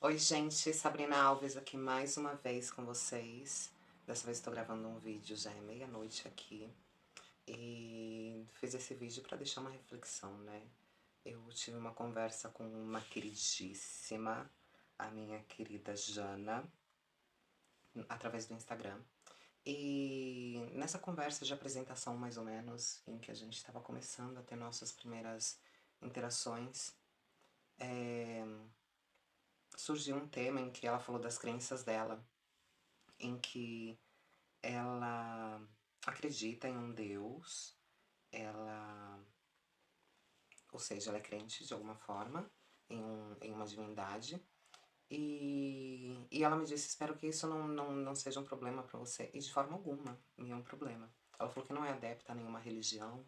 Oi gente, Sabrina Alves aqui mais uma vez com vocês. Dessa vez estou gravando um vídeo, já é meia-noite aqui. E fiz esse vídeo para deixar uma reflexão, né? Eu tive uma conversa com uma queridíssima, a minha querida Jana, através do Instagram. E nessa conversa de apresentação, mais ou menos, em que a gente estava começando a ter nossas primeiras interações, surgiu um tema em que ela falou das crenças dela, em que ela acredita em um Deus, ou seja, ela é crente de alguma forma, em uma divindade, e ela me disse, espero que isso não seja um problema para você, e de forma alguma, nenhum problema. Ela falou que não é adepta a nenhuma religião,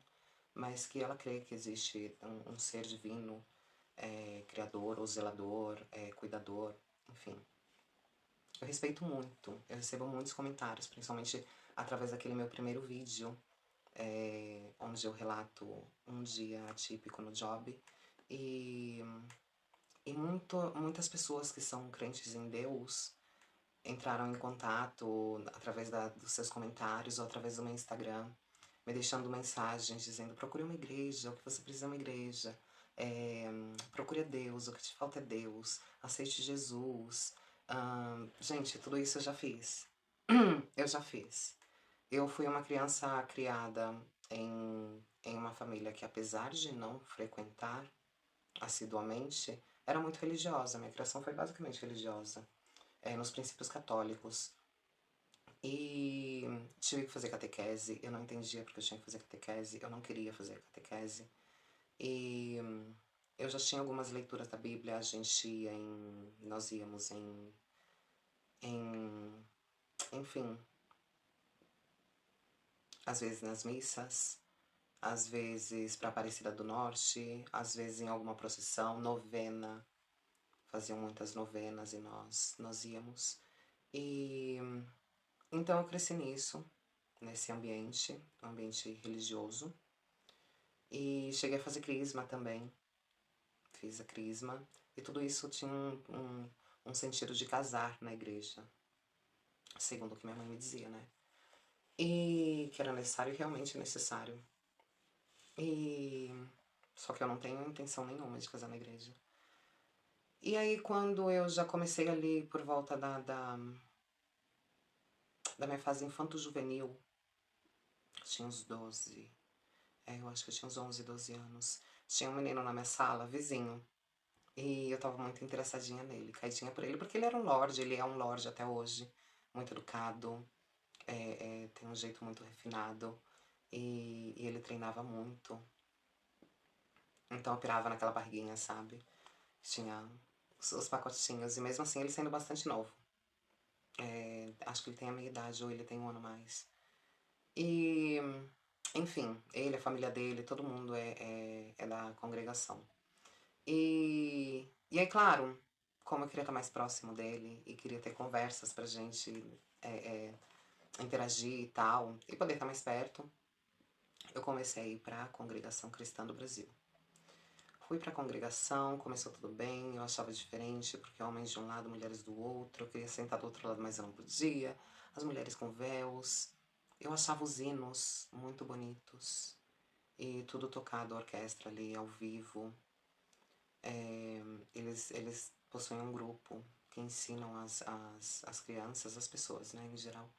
mas que ela crê que existe um ser divino, criador ou zelador, cuidador, enfim. Eu respeito muito, eu recebo muitos comentários, principalmente através daquele meu primeiro vídeo, onde eu relato um dia atípico no job, e muitas pessoas que são crentes em Deus entraram em contato através dos seus comentários ou através do meu Instagram, me deixando mensagens dizendo, procure uma igreja, o que você precisa é uma igreja, procure a Deus, o que te falta é Deus, aceite Jesus. Gente, tudo isso eu já fiz. Eu já fiz. Eu fui uma criança criada em uma família que, apesar de não frequentar assiduamente, era muito religiosa. Minha criação foi basicamente religiosa, nos princípios católicos. E tive que fazer catequese, eu não entendia porque eu tinha que fazer catequese, eu não queria fazer catequese. E eu já tinha algumas leituras da Bíblia, nós íamos enfim, às vezes nas missas, às vezes para Aparecida do Norte, às vezes em alguma procissão, novena, faziam muitas novenas e nós íamos. E então eu cresci nesse ambiente, um ambiente religioso. E cheguei a fazer crisma também, fiz a crisma. E tudo isso tinha um sentido de casar na igreja, segundo o que minha mãe me dizia, né? E que era necessário, realmente necessário. E só que eu não tenho intenção nenhuma de casar na igreja. E aí quando eu já comecei ali por volta da minha fase infanto-juvenil, tinha uns 12, eu acho que eu tinha uns 11, 12 anos, tinha um menino na minha sala, vizinho, e eu tava muito interessadinha nele, caidinha por ele, porque ele era um lorde, ele é um lorde até hoje, muito educado, tem um jeito muito refinado, e ele treinava muito. Então eu pirava naquela barriguinha, sabe? Tinha os pacotinhos, e mesmo assim ele sendo bastante novo. Acho que ele tem a minha idade, ou ele tem um ano mais. E, enfim, ele, a família dele, todo mundo é da congregação. E aí, claro, como eu queria estar mais próximo dele e queria ter conversas pra gente interagir e tal, e poder estar mais perto, eu comecei a ir pra Congregação Cristã do Brasil. Fui pra congregação, começou tudo bem, eu achava diferente, porque homens de um lado, mulheres do outro, eu queria sentar do outro lado, mas eu não podia, as mulheres com véus, eu achava os hinos muito bonitos, e tudo tocado, a orquestra ali, ao vivo. Eles possuem um grupo que ensinam as crianças, as pessoas, né, em geral,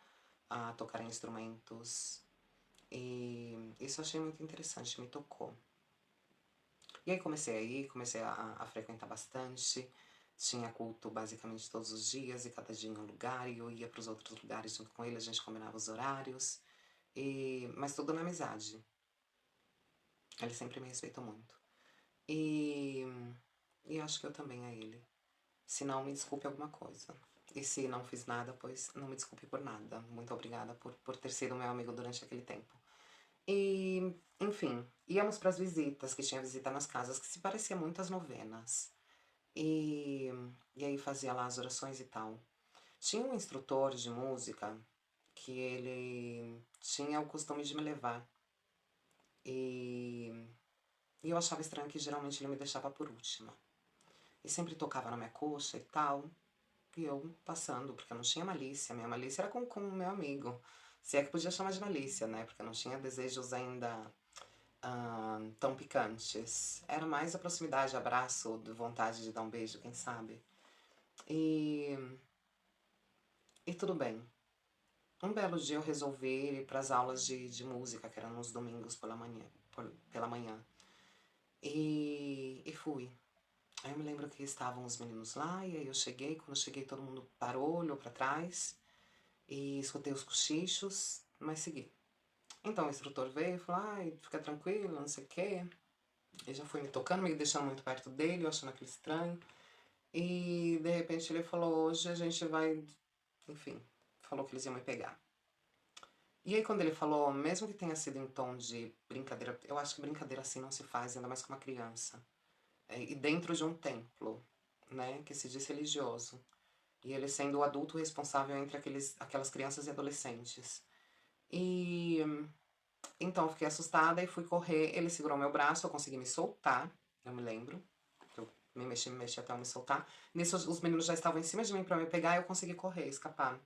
a tocar instrumentos, e isso eu achei muito interessante, me tocou. E aí comecei a frequentar bastante, tinha culto basicamente todos os dias, e cada dia em um lugar, e eu ia para os outros lugares junto com ele, a gente combinava os horários, mas tudo na amizade. Ele sempre me respeitou muito. E acho que eu também a ele. Se não, me desculpe alguma coisa. E se não fiz nada, pois não me desculpe por nada. Muito obrigada por ter sido meu amigo durante aquele tempo. E, enfim, íamos para as visitas, que tinha visita nas casas, que se parecia muito às novenas. E, e aí fazia lá as orações e tal. Tinha um instrutor de música que ele tinha o costume de me levar. E E eu achava estranho que geralmente ele me deixava por última. E sempre tocava na minha coxa e tal. E eu passando, porque eu não tinha malícia. Minha malícia era com o meu amigo. Se é que podia chamar de malícia, né? Porque eu não tinha desejos ainda tão picantes. Era mais a proximidade, abraço, vontade de dar um beijo, quem sabe. E, e tudo bem. Um belo dia eu resolvi ir para as aulas de música, que eram nos domingos pela manhã. E fui. Aí eu me lembro que estavam os meninos lá, e aí eu cheguei. Quando eu cheguei, todo mundo parou, olhou para trás, e escutei os cochichos, mas segui. Então o instrutor veio e falou: ai, fica tranquilo, não sei o quê. Ele já foi me tocando, me deixando muito perto dele, eu achando aquilo estranho. E de repente ele falou: hoje a gente vai. Enfim, falou que eles iam me pegar. E aí quando ele falou, mesmo que tenha sido em tom de brincadeira, eu acho que brincadeira assim não se faz, ainda mais com uma criança. E dentro de um templo, né, que se diz religioso. E ele sendo o adulto responsável entre aquelas crianças e adolescentes. E então eu fiquei assustada e fui correr. Ele segurou meu braço, eu consegui me soltar, eu me lembro. Eu me mexi até eu me soltar. Nisso os meninos já estavam em cima de mim pra me pegar e eu consegui correr, escapar.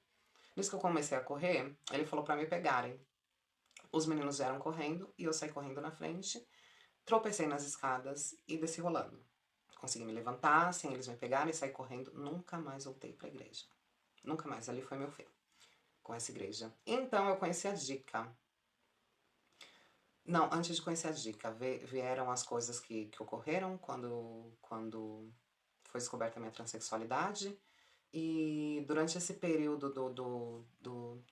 Nisso que eu comecei a correr, ele falou pra me pegarem. Os meninos vieram correndo e eu saí correndo na frente. Tropecei nas escadas e desci rolando. Consegui me levantar sem eles me pegarem, saí correndo. Nunca mais voltei pra igreja. Nunca mais. Ali foi meu fim com essa igreja. Então eu conheci a dica. Não, antes de conhecer a dica, vieram as coisas que ocorreram quando foi descoberta a minha transexualidade. E durante esse período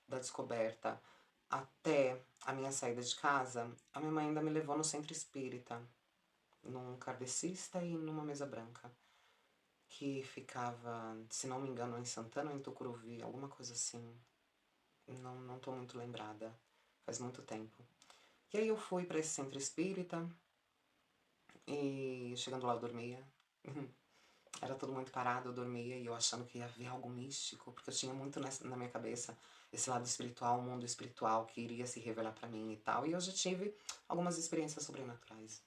da descoberta até a minha saída de casa, a minha mãe ainda me levou no centro espírita, num kardecista e numa mesa branca, que ficava, se não me engano, em Santana ou em Tucuruvi, alguma coisa assim. Não tô muito lembrada, faz muito tempo. E aí eu fui para esse centro espírita e chegando lá eu dormia. Era tudo muito parado, eu dormia e eu achando que ia haver algo místico, porque eu tinha muito na minha cabeça esse lado espiritual, o mundo espiritual que iria se revelar para mim e tal. E eu já tive algumas experiências sobrenaturais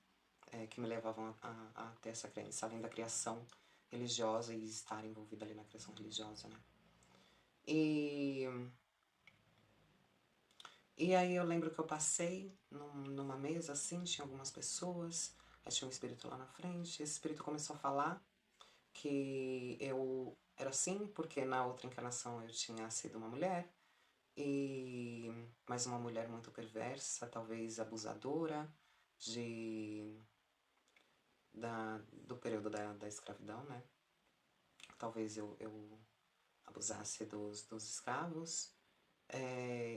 que me levavam a ter essa crença, além da criação religiosa e estar envolvida ali na criação religiosa, né? E, e aí eu lembro que eu passei numa mesa assim, tinha algumas pessoas, aí tinha um espírito lá na frente, esse espírito começou a falar que eu era assim porque na outra encarnação eu tinha sido uma mulher, mas uma mulher muito perversa, talvez abusadora de, do período da escravidão, né? Talvez eu abusasse dos escravos,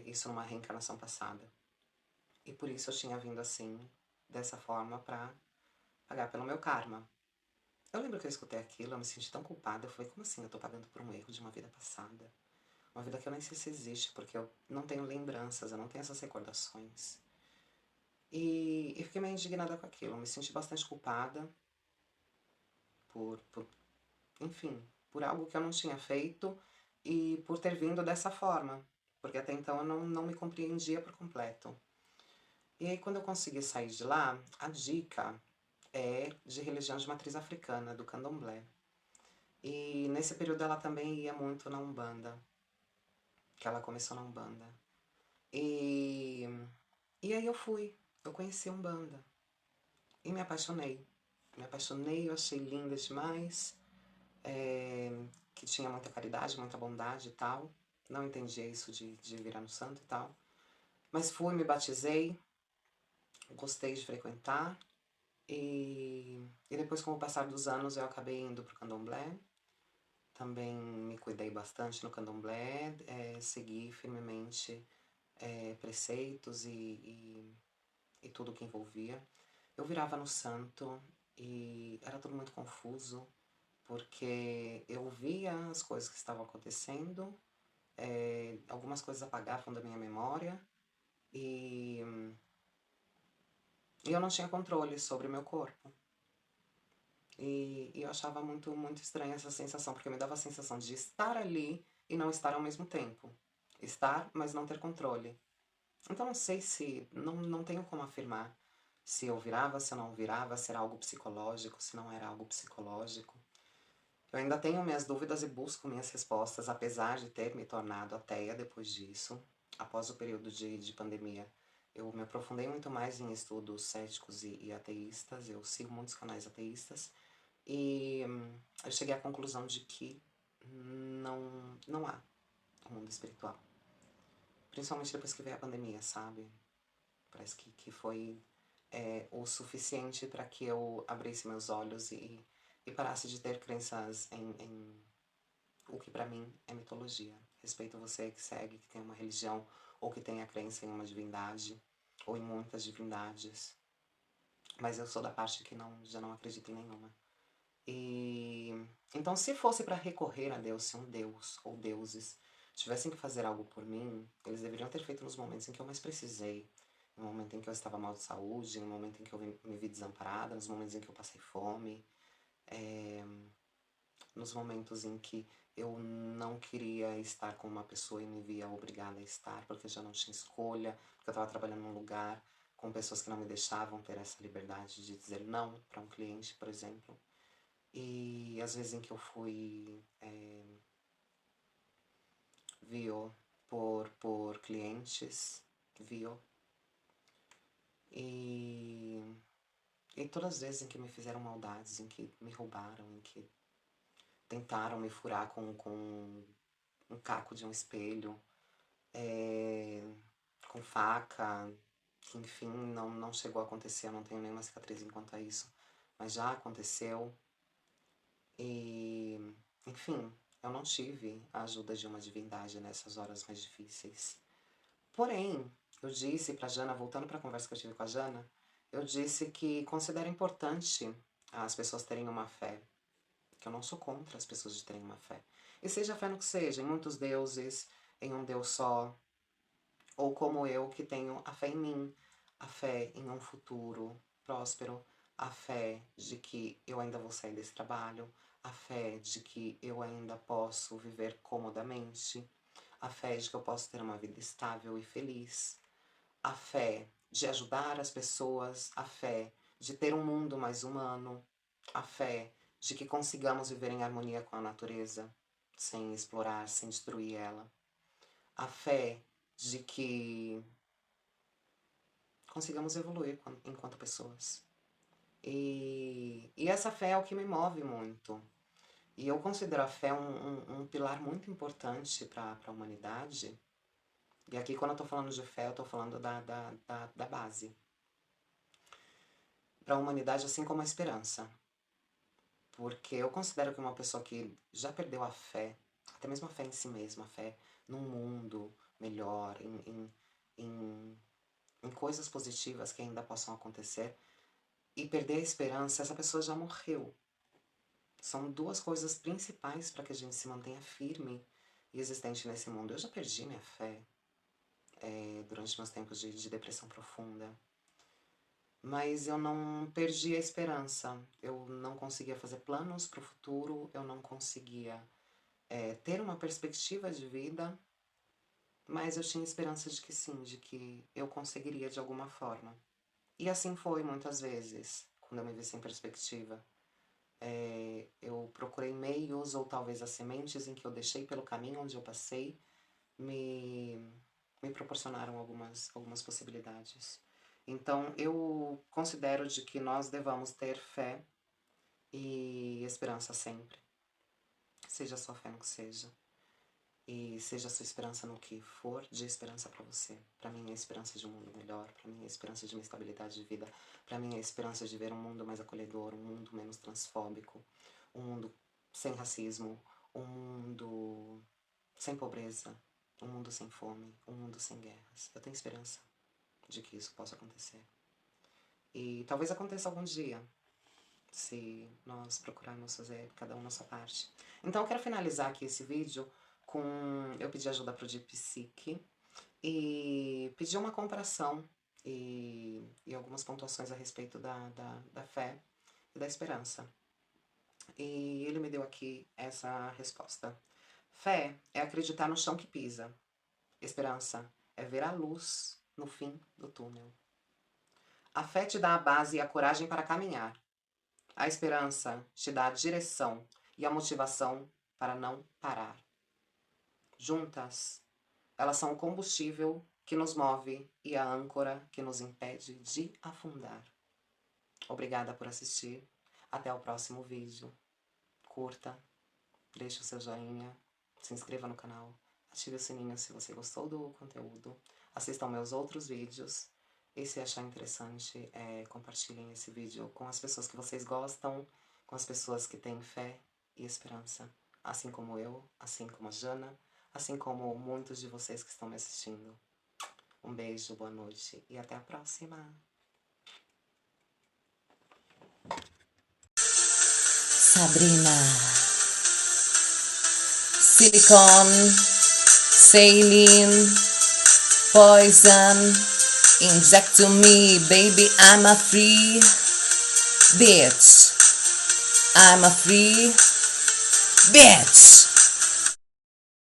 isso numa reencarnação passada. E por isso eu tinha vindo assim, dessa forma, pra pagar pelo meu karma. Eu lembro que eu escutei aquilo, eu me senti tão culpada. Eu falei, como assim eu tô pagando por um erro de uma vida passada? Uma vida que eu nem sei se existe, porque eu não tenho lembranças, eu não tenho essas recordações. E fiquei meio indignada com aquilo. Eu me senti bastante culpada por, enfim, por algo que eu não tinha feito e por ter vindo dessa forma. Porque até então eu não me compreendia por completo. E aí quando eu consegui sair de lá, a dica é de religião de matriz africana, do candomblé. E nesse período ela também ia muito na Umbanda, que ela começou na Umbanda. E, e aí eu conheci a Umbanda e me apaixonei. Me apaixonei, eu achei linda demais, que tinha muita caridade, muita bondade e tal. Não entendia isso de virar no santo e tal. Mas fui, me batizei, gostei de frequentar. E depois, com o passar dos anos, eu acabei indo pro candomblé. Também me cuidei bastante no candomblé, segui firmemente preceitos e tudo que envolvia. Eu virava no santo e era tudo muito confuso, porque eu via as coisas que estavam acontecendo, algumas coisas apagavam da minha memória e, e eu não tinha controle sobre o meu corpo. E eu achava muito estranha essa sensação, porque me dava a sensação de estar ali e não estar ao mesmo tempo. Estar, mas não ter controle. Então não sei se, não tenho como afirmar Se eu virava, se eu não virava, se era algo psicológico, se não era algo psicológico. Eu ainda tenho minhas dúvidas e busco minhas respostas, apesar de ter me tornado ateia depois disso. Após o período de pandemia, eu me aprofundei muito mais em estudos céticos e ateístas, eu sigo muitos canais ateístas, e eu cheguei à conclusão de que não há um mundo espiritual. Principalmente depois que veio a pandemia, sabe? Parece que foi o suficiente para que eu abrisse meus olhos e parasse de ter crenças em o que para mim é mitologia. Respeito você que segue, que tem uma religião ou que tem a crença em uma divindade ou em muitas divindades, mas eu sou da parte que já não acredito em nenhuma. E então, se fosse para recorrer a Deus, se um Deus ou deuses tivessem que fazer algo por mim, eles deveriam ter feito nos momentos em que eu mais precisei, no momento em que eu estava mal de saúde, no momento em que eu me vi desamparada, nos momentos em que eu passei fome, nos momentos em que eu não queria estar com uma pessoa e me via obrigada a estar, porque eu já não tinha escolha, porque eu estava trabalhando num lugar com pessoas que não me deixavam ter essa liberdade de dizer não para um cliente, por exemplo. E às vezes em que eu fui viu por clientes, viu? E, e todas as vezes em que me fizeram maldades, em que me roubaram, em que tentaram me furar com um caco de um espelho, com faca, que enfim não chegou a acontecer, eu não tenho nenhuma cicatriz enquanto a isso, mas já aconteceu. E enfim, eu não tive a ajuda de uma divindade nessas horas mais difíceis. Porém, eu disse para Jana, voltando para a conversa que eu tive com a Jana, eu disse que considero importante as pessoas terem uma fé, que eu não sou contra as pessoas de terem uma fé. E seja a fé no que seja, em muitos deuses, em um Deus só, ou como eu que tenho a fé em mim, a fé em um futuro próspero, a fé de que eu ainda vou sair desse trabalho, a fé de que eu ainda posso viver comodamente, a fé de que eu posso ter uma vida estável e feliz, a fé de ajudar as pessoas, a fé de ter um mundo mais humano, a fé de que consigamos viver em harmonia com a natureza, sem explorar, sem destruir ela, a fé de que consigamos evoluir enquanto pessoas. E essa fé é o que me move muito. E eu considero a fé um pilar muito importante para a humanidade. E aqui, quando eu estou falando de fé, eu estou falando da base. Para a humanidade, assim como a esperança. Porque eu considero que uma pessoa que já perdeu a fé, até mesmo a fé em si mesma, a fé num mundo melhor, em coisas positivas que ainda possam acontecer, e perder a esperança, essa pessoa já morreu. São duas coisas principais para que a gente se mantenha firme e existente nesse mundo. Eu já perdi minha fé durante meus tempos de depressão profunda. Mas eu não perdi a esperança. Eu não conseguia fazer planos para o futuro, eu não conseguia ter uma perspectiva de vida, mas eu tinha esperança de que sim, de que eu conseguiria de alguma forma. E assim foi muitas vezes, quando eu me vi sem perspectiva. Eu procurei meios ou talvez as sementes em que eu deixei pelo caminho onde eu passei me, me proporcionaram algumas possibilidades. Então eu considero de que nós devamos ter fé e esperança sempre. Seja a sua fé no que seja. E seja a sua esperança no que for de esperança para você. Para mim é a esperança de um mundo melhor, para mim é a esperança de uma estabilidade de vida, para mim é a esperança de ver um mundo mais acolhedor, um mundo menos transfóbico, um mundo sem racismo, um mundo sem pobreza, um mundo sem fome, um mundo sem guerras. Eu tenho esperança de que isso possa acontecer. E talvez aconteça algum dia, se nós procurarmos fazer cada um nossa parte. Então eu quero finalizar aqui esse vídeo com... Eu pedi ajuda pro Deep Psyche e pedi uma comparação e algumas pontuações a respeito da fé e da esperança. E ele me deu aqui essa resposta. Fé é acreditar no chão que pisa. Esperança é ver a luz no fim do túnel. A fé te dá a base e a coragem para caminhar. A esperança te dá a direção e a motivação para não parar. Juntas, elas são o combustível que nos move e a âncora que nos impede de afundar. Obrigada por assistir. Até o próximo vídeo. Curta, deixe o seu joinha, se inscreva no canal, ative o sininho se você gostou do conteúdo, assistam meus outros vídeos e se achar interessante, compartilhem esse vídeo com as pessoas que vocês gostam, com as pessoas que têm fé e esperança, assim como eu, assim como a Jana, assim como muitos de vocês que estão me assistindo. Um beijo, boa noite e até a próxima! Sabrina, Silicone, Saline, Poison, inject to me, baby, I'm a free bitch. I'm a free bitch.